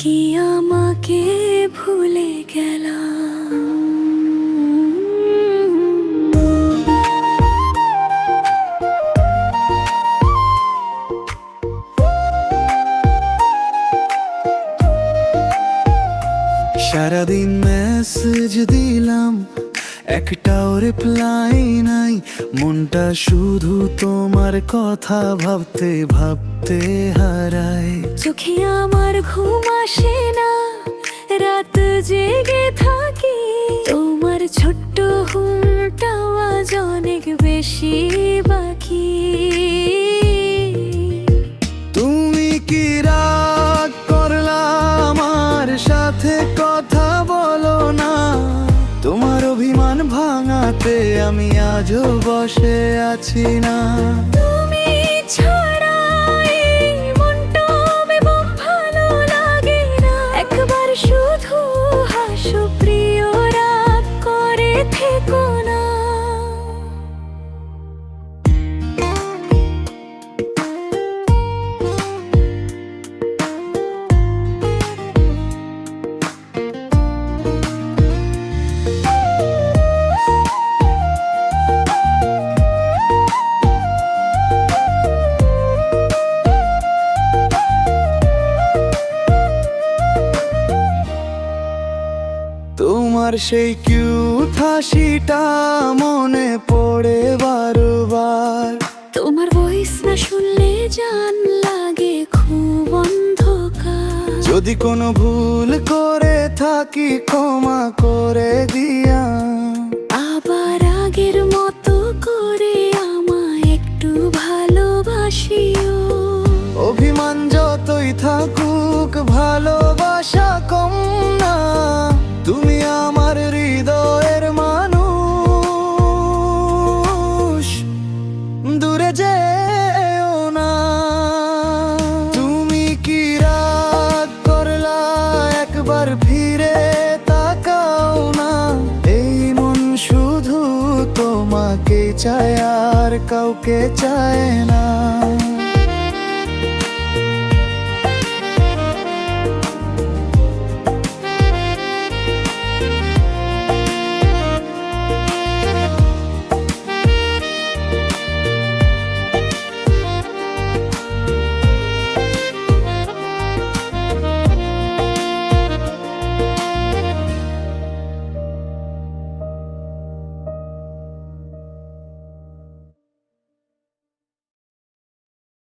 কি আমাকে ভুলে গেলা? সারাদিন মেসেজ দিলাম, একটাও রিপ্লাই নাই। মনটা শুধু তোমার কথা ভাবতে ভাবতে হারায়। চোখে আমার ঘুম আসে না, রাত জেগে থাকি। তোমার ছোট্ট হুমটাও আজ অনেক বেশি বাকি। তুমি কি রাগ করলা আমার সাথে? কথা বলো না। তোমার অভিমান ভাঙাতে আমি আজও বসে আছি না। তুমি ছাড়া এই মনটা বেবম ভালো লাগে না। একবার শুধু হাসো প্রিয়, রাগ করে থেকো না। তোমার সেই কিউট হাসিটা মনে পড়ে বারবার। তোমার ভয়েস না শুনলে জান লাগে খুব অন্ধকার। যদি কোনো ভুল করে থাকি ক্ষমা করে দিয়া। আবার আগের মতো করে আমায় একটু ভালোবাসিও। অভিমান যতই থাকুক ভালোবাসা কম না। তুমি আমার হৃদয়ের মানুষ, দূরে যেও না। তুমি কি রাগ করলা? একবার ফিরে তাকাও না। এই মন শুধু তোমাকে চায়, আর কাউকে চায় না।